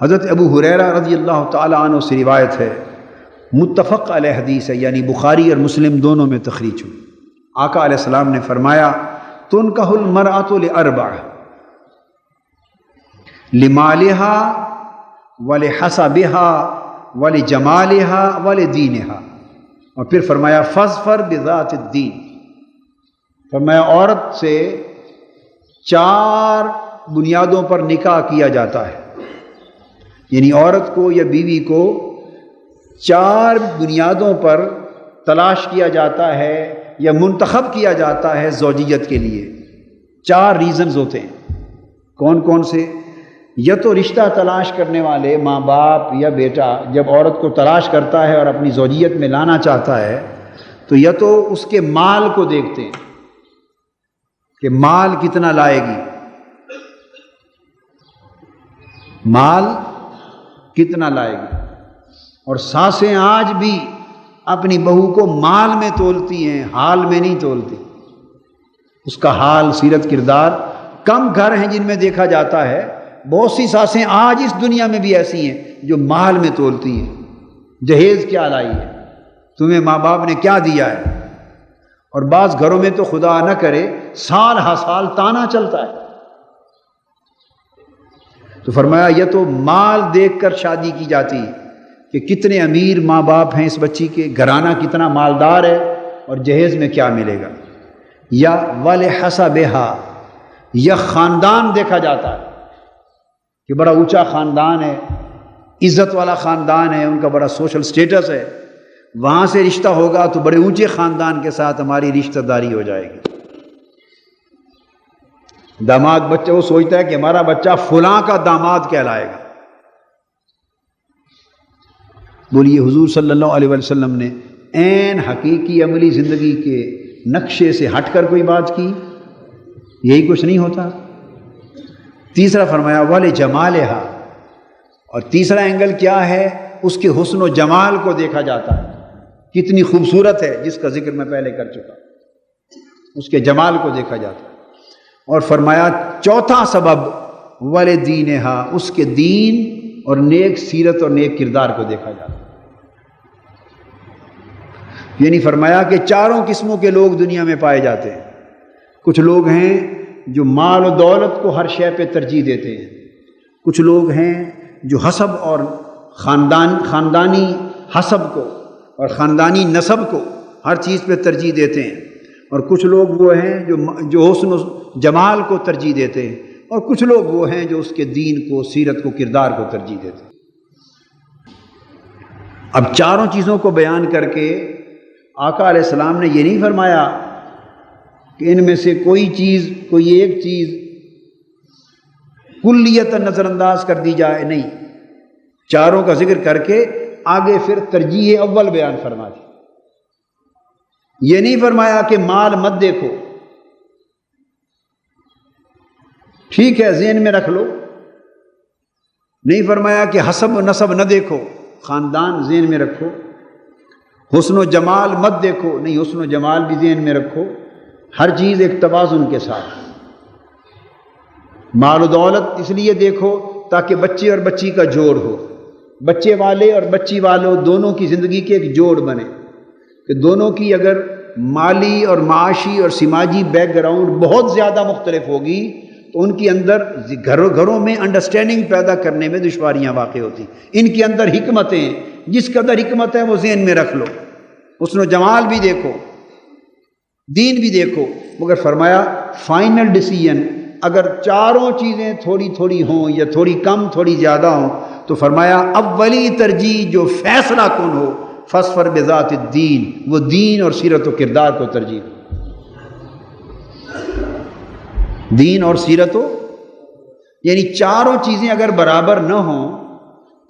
حضرت ابو ہریرہ رضی اللہ تعالیٰ عنہ سے روایت ہے، متفق علیہ حدیث ہے، یعنی بخاری اور مسلم دونوں میں تخریج ہوئی۔ آقا علیہ السلام نے فرمایا تنکح المرأۃ لاربع، لمالہا ولحسبہا ولجمالہا ولدینہا، اور پھر فرمایا فاظفر بذات الدین، فرمایا عورت سے 4 بنیادوں پر نکاح کیا جاتا ہے، یعنی عورت کو یا بیوی کو 4 بنیادوں پر تلاش کیا جاتا ہے یا منتخب کیا جاتا ہے زوجیت کے لیے۔ 4 ریزنز ہوتے ہیں۔ کون کون سے؟ یا تو رشتہ تلاش کرنے والے ماں باپ یا بیٹا جب عورت کو تلاش کرتا ہے اور اپنی زوجیت میں لانا چاہتا ہے تو یا تو اس کے مال کو دیکھتے ہیں کہ مال کتنا لائے گی، مال کتنا لائے گی، اور ساسیں آج بھی اپنی بہو کو مال میں تولتی ہیں، حال میں نہیں تولتی۔ اس کا حال، سیرت، کردار، کم گھر ہیں جن میں دیکھا جاتا ہے، بہت سی ساسیں آج اس دنیا میں بھی ایسی ہیں جو مال میں تولتی ہیں، جہیز کیا لائی ہے، تمہیں ماں باپ نے کیا دیا ہے، اور بعض گھروں میں تو خدا نہ کرے سال ہر سال تانا چلتا ہے۔ تو فرمایا یہ تو مال دیکھ کر شادی کی جاتی ہے کہ کتنے امیر ماں باپ ہیں اس بچی کے، گھرانہ کتنا مالدار ہے اور جہیز میں کیا ملے گا، یا ولحسبہا، یا خاندان دیکھا جاتا ہے کہ بڑا اونچا خاندان ہے، عزت والا خاندان ہے، ان کا بڑا سوشل سٹیٹس ہے، وہاں سے رشتہ ہوگا تو بڑے اونچے خاندان کے ساتھ ہماری رشتہ داری ہو جائے گی۔ داماد بچہ وہ سوچتا ہے کہ ہمارا بچہ فلاں کا داماد کہلائے گا۔ بولیے حضور صلی اللہ علیہ وسلم نے عین حقیقی عملی زندگی کے نقشے سے ہٹ کر کوئی بات کی؟ یہی کچھ نہیں ہوتا۔ تیسرا فرمایا ولجمالہا، اور تیسرا اینگل کیا ہے؟ اس کے حسن و جمال کو دیکھا جاتا ہے، کتنی خوبصورت ہے، جس کا ذکر میں پہلے کر چکا، اس کے جمال کو دیکھا جاتا ہے۔ اور فرمایا چوتھا سبب ولدینہا، اس کے دین اور نیک سیرت اور نیک کردار کو دیکھا جاتا ہے۔ یعنی فرمایا کہ 4 قسموں کے لوگ دنیا میں پائے جاتے ہیں۔ کچھ لوگ ہیں جو مال و دولت کو ہر شے پہ ترجیح دیتے ہیں، کچھ لوگ ہیں جو حسب اور خاندانی حسب کو اور خاندانی نسب کو ہر چیز پہ ترجیح دیتے ہیں، اور کچھ لوگ وہ ہیں جو حسن و جمال کو ترجیح دیتے ہیں، اور کچھ لوگ وہ ہیں جو اس کے دین کو، سیرت کو، کردار کو ترجیح دیتے ہیں۔ اب 4 چیزوں کو بیان کر کے آقا علیہ السلام نے یہ نہیں فرمایا کہ ان میں سے کوئی ایک چیز کلیت نظر انداز کر دی جائے، نہیں، 4 کا ذکر کر کے آگے پھر ترجیح اول بیان فرما دی۔ یہ نہیں فرمایا کہ مال مت دیکھو، ٹھیک ہے ذہن میں رکھ لو، نہیں فرمایا کہ حسب و نسب نہ دیکھو، خاندان ذہن میں رکھو، حسن و جمال مت دیکھو، نہیں، حسن و جمال بھی ذہن میں رکھو، ہر چیز ایک توازن کے ساتھ۔ مال و دولت اس لیے دیکھو تاکہ بچے اور بچی کا جوڑ ہو، بچے والے اور بچی والوں دونوں کی زندگی کے ایک جوڑ بنے، کہ دونوں کی اگر مالی اور معاشی اور سماجی بیک گراؤنڈ بہت زیادہ مختلف ہوگی تو ان کے اندر گھروں میں انڈرسٹینڈنگ پیدا کرنے میں دشواریاں واقع ہوتی۔ ان کے اندر حکمتیں، جس قدر حکمت ہے وہ ذہن میں رکھ لو، حسن و جمال بھی دیکھو، دین بھی دیکھو، مگر فرمایا فائنل ڈیسیژن اگر 4 چیزیں تھوڑی تھوڑی ہوں یا تھوڑی کم تھوڑی زیادہ ہوں تو فرمایا اولی ترجیح جو فیصلہ کن ہو فاظفر بذات الدین، وہ دین اور سیرت و کردار کو ترجیح دو۔ دین اور سیرت ہو، یعنی 4 چیزیں اگر برابر نہ ہوں،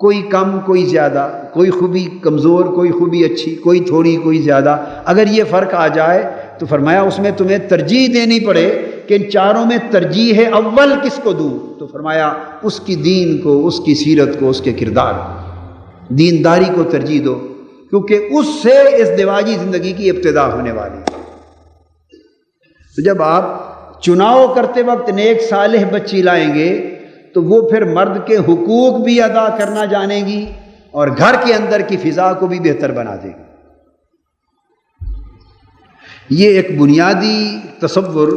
کوئی کم کوئی زیادہ، کوئی خوبی کمزور کوئی خوبی اچھی، کوئی تھوڑی کوئی زیادہ، اگر یہ فرق آ جائے تو فرمایا اس میں تمہیں ترجیح دینی پڑے کہ ان 4 میں ترجیح اول کس کو دوں، تو فرمایا اس کی دین کو، اس کی سیرت کو، اس کے کردار کو، دینداری کو ترجیح دو، کیونکہ اس سے اس ازدواجی زندگی کی ابتدا ہونے والی ہے۔ تو جب آپ چناؤ کرتے وقت نیک صالح بچی لائیں گے تو تو وہ پھر مرد کے حقوق بھی ادا کرنا جانے گی اور گھر کے اندر کی فضا کو بھی بہتر بنا دے گی۔ یہ ایک بنیادی تصور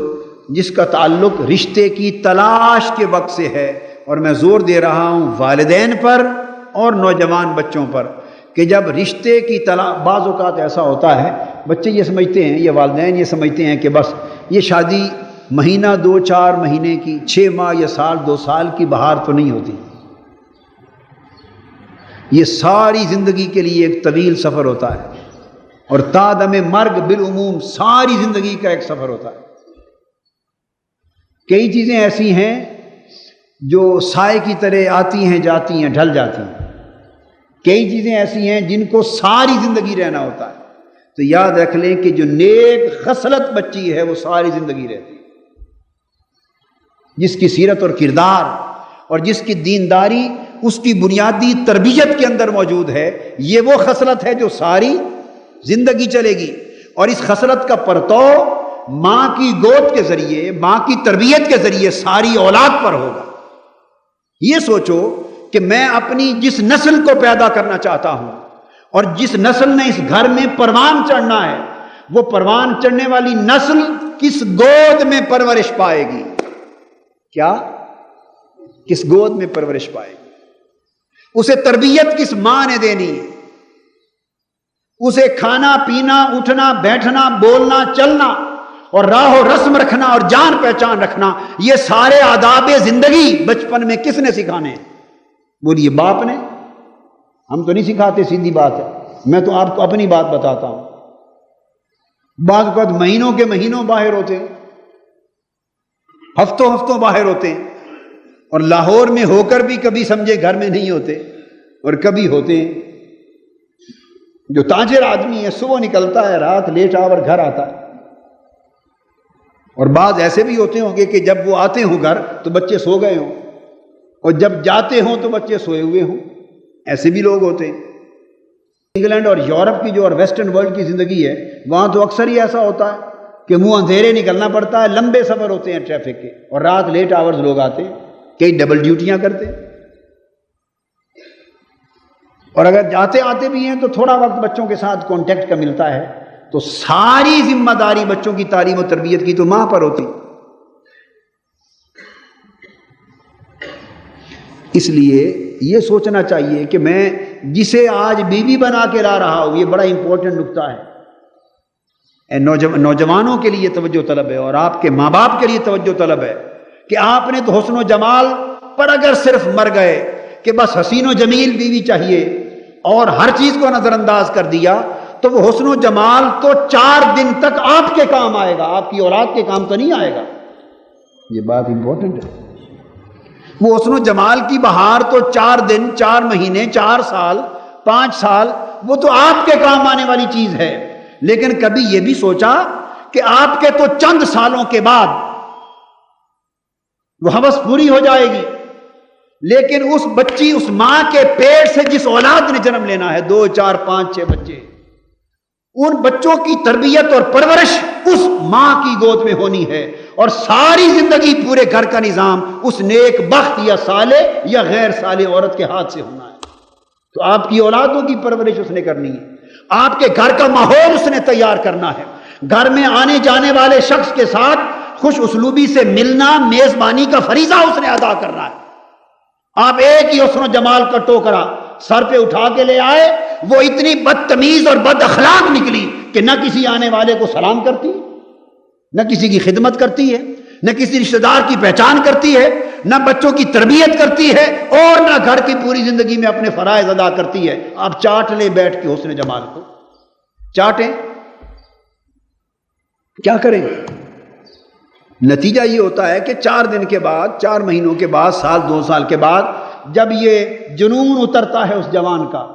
جس کا تعلق رشتے کی تلاش کے وقت سے ہے، اور میں زور دے رہا ہوں والدین پر اور نوجوان بچوں پر کہ جب رشتے کی تلاش، بعض اوقات ایسا ہوتا ہے بچے یہ سمجھتے ہیں، یہ والدین یہ سمجھتے ہیں کہ بس یہ شادی مہینہ 2-4 مہینے کی، 6 ماہ یا سال 2 سال کی بہار تو نہیں ہوتی، یہ ساری زندگی کے لیے ایک طویل سفر ہوتا ہے، اور تا دم مرگ بالعموم ساری زندگی کا ایک سفر ہوتا ہے۔ کئی چیزیں ایسی ہیں جو سائے کی طرح آتی ہیں جاتی ہیں ڈھل جاتی ہیں، کئی چیزیں ایسی ہیں جن کو ساری زندگی رہنا ہوتا ہے۔ تو یاد رکھ لیں کہ جو نیک خصلت بچی ہے وہ ساری زندگی رہتی ہے، جس کی سیرت اور کردار اور جس کی دینداری اس کی بنیادی تربیت کے اندر موجود ہے، یہ وہ خصلت ہے جو ساری زندگی چلے گی، اور اس خصلت کا پرتو ماں کی گود کے ذریعے، ماں کی تربیت کے ذریعے ساری اولاد پر ہوگا۔ یہ سوچو کہ میں اپنی جس نسل کو پیدا کرنا چاہتا ہوں اور جس نسل نے اس گھر میں پروان چڑھنا ہے، وہ پروان چڑھنے والی نسل کس گود میں پرورش پائے گی؟ کیا؟ کس گود میں پرورش پائے گی؟ اسے تربیت کس ماں نے دینی ہے؟ اسے کھانا پینا، اٹھنا بیٹھنا، بولنا چلنا اور راہ و رسم رکھنا اور جان پہچان رکھنا، یہ سارے آداب زندگی بچپن میں کس نے سکھانے ہیں؟ بولیے باپ نے؟ ہم تو نہیں سکھاتے، سیدھی بات ہے، میں تو آپ کو اپنی بات بتاتا ہوں۔ بعض وقت مہینوں کے مہینوں باہر ہوتے ہیں، ہفتوں ہفتوں باہر ہوتے ہیں، اور لاہور میں ہو کر بھی کبھی سمجھے گھر میں نہیں ہوتے، اور کبھی ہوتے ہیں۔ جو تاجر آدمی ہے صبح نکلتا ہے، رات لیٹ آور گھر آتا ہے، اور بعض ایسے بھی ہوتے ہوں گے کہ جب وہ آتے ہوں گھر تو بچے سو گئے ہوں، اور جب جاتے ہوں تو بچے سوئے ہوئے ہوں، ایسے بھی لوگ ہوتے ہیں۔ انگلینڈ اور یورپ کی جو اور ویسٹرن ورلڈ کی زندگی ہے، وہاں تو اکثر ہی ایسا ہوتا ہے کہ منہ اندھیرے نکلنا پڑتا ہے، لمبے سفر ہوتے ہیں ٹریفک کے، اور رات لیٹ آورز لوگ آتے ہیں، کئی ڈبل ڈیوٹیاں کرتے ہیں، اور اگر جاتے آتے بھی ہیں تو تھوڑا وقت بچوں کے ساتھ کانٹیکٹ کا ملتا ہے، تو ساری ذمہ داری بچوں کی تعلیم و تربیت کی تو ماں پر ہوتی۔ اس لیے یہ سوچنا چاہیے کہ میں جسے آج بیوی بنا کے لا رہا ہوں، یہ بڑا امپورٹنٹ نکتہ ہے، نوجوانوں کے لیے توجہ طلب ہے، اور آپ کے ماں باپ کے لیے توجہ طلب ہے کہ آپ نے تو حسن و جمال پر اگر صرف مر گئے کہ بس حسین و جمیل بیوی چاہیے اور ہر چیز کو نظر انداز کر دیا، تو وہ حسن و جمال تو 4 دن تک آپ کے کام آئے گا، آپ کی اولاد کے کام تو نہیں آئے گا۔ یہ بات امپورٹنٹ ہے۔ وہ حسن و جمال کی بہار تو 4 دن، 4 مہینے، 4 سال، 5 سال، وہ تو آپ کے کام آنے والی چیز ہے، لیکن کبھی یہ بھی سوچا کہ آپ کے تو چند سالوں کے بعد وہ ہوس پوری ہو جائے گی، لیکن اس بچی، اس ماں کے پیٹ سے جس اولاد نے جنم لینا ہے، 2 4 5 6 بچے، ان بچوں کی تربیت اور پرورش اس ماں کی گود میں ہونی ہے، اور ساری زندگی پورے گھر کا نظام اس نیک بخت یا صالح یا غیر صالح عورت کے ہاتھ سے ہونا ہے۔ تو آپ کی اولادوں کی پرورش اس نے کرنی ہے، آپ کے گھر کا ماحول اس نے تیار کرنا ہے، گھر میں آنے جانے والے شخص کے ساتھ خوش اسلوبی سے ملنا، میزبانی کا فریضہ اس نے ادا کرنا ہے۔ آپ ایک ہی حسن و جمال کا ٹوکرا سر پہ اٹھا کے لے آئے، وہ اتنی بدتمیز اور بد اخلاق نکلی کہ نہ کسی آنے والے کو سلام کرتی، نہ کسی کی خدمت کرتی ہے، نہ کسی رشتہ دار کی پہچان کرتی ہے، نہ بچوں کی تربیت کرتی ہے، اور نہ گھر کی پوری زندگی میں اپنے فرائض ادا کرتی ہے۔ آپ چاٹ لیں بیٹھ کے حسن جمال کو، چاٹیں، کیا کریں؟ نتیجہ یہ ہوتا ہے کہ 4 دن کے بعد، 4 مہینوں کے بعد، سال 2 سال کے بعد جب یہ جنون اترتا ہے، اس جوان کا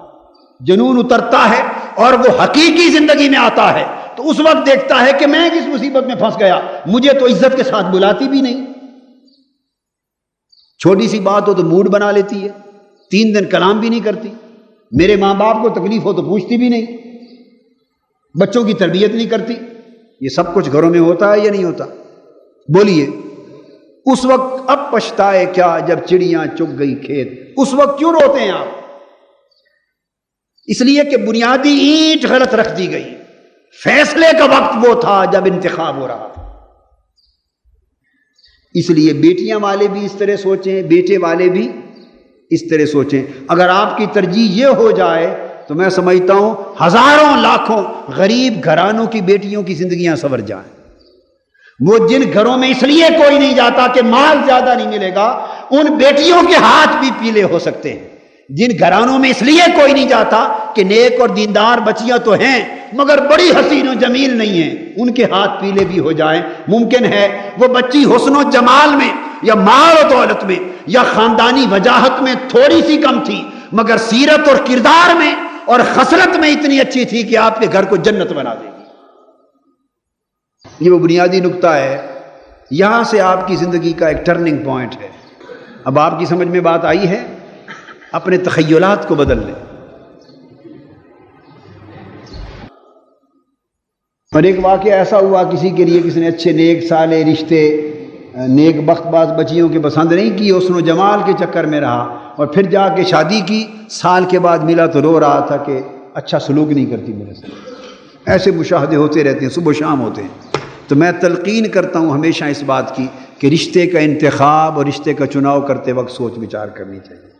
جنون اترتا ہے اور وہ حقیقی زندگی میں آتا ہے، تو اس وقت دیکھتا ہے کہ میں کس مصیبت میں پھنس گیا، مجھے تو عزت کے ساتھ بلاتی بھی نہیں، چھوٹی سی بات ہو تو موڈ بنا لیتی ہے، 3 دن کلام بھی نہیں کرتی، میرے ماں باپ کو تکلیف ہو تو پوچھتی بھی نہیں، بچوں کی تربیت نہیں کرتی۔ یہ سب کچھ گھروں میں ہوتا ہے یا نہیں ہوتا؟ بولیے، اس وقت اب پچھتائے کیا جب چڑیاں چگ گئی کھیت. اس وقت کیوں روتے ہیں آپ؟ اس لیے کہ بنیادی اینٹ غلط رکھ دی گئی. فیصلے کا وقت وہ تھا جب انتخاب ہو رہا تھا. اس لیے بیٹیاں والے بھی اس طرح سوچیں، بیٹے والے بھی اس طرح سوچیں. اگر آپ کی ترجیح یہ ہو جائے تو میں سمجھتا ہوں ہزاروں لاکھوں غریب گھرانوں کی بیٹیوں کی زندگیاں سنور جائیں. وہ جن گھروں میں اس لیے کوئی نہیں جاتا کہ مال زیادہ نہیں ملے گا، ان بیٹیوں کے ہاتھ بھی پیلے ہو سکتے ہیں. جن گھرانوں میں اس لیے کوئی نہیں جاتا کہ نیک اور دیندار بچیاں تو ہیں مگر بڑی حسین و جمیل نہیں ہیں، ان کے ہاتھ پیلے بھی ہو جائیں. ممکن ہے وہ بچی حسن و جمال میں یا مال و دولت میں یا خاندانی وجاہت میں تھوڑی سی کم تھی، مگر سیرت اور کردار میں اور خصلت میں اتنی اچھی تھی کہ آپ کے گھر کو جنت بنا دے گی. یہ وہ بنیادی نقطہ ہے. یہاں سے آپ کی زندگی کا ایک ٹرننگ پوائنٹ ہے. اب آپ کی سمجھ میں بات آئی ہے، اپنے تخیلات کو بدل لیں. اور ایک واقعہ ایسا ہوا کسی کے لیے، کسی نے اچھے نیک صالح رشتے، نیک بخت باز بچیوں کے پسند نہیں کی، حسن و جمال کے چکر میں رہا، اور پھر جا کے شادی کی. سال کے بعد ملا تو رو رہا تھا کہ اچھا سلوک نہیں کرتی میرے ساتھ. ایسے مشاہدے ہوتے رہتے ہیں، صبح و شام ہوتے ہیں. تو میں تلقین کرتا ہوں ہمیشہ اس بات کی کہ رشتے کا انتخاب اور رشتے کا چناؤ کرتے وقت سوچ وچار کرنی چاہیے.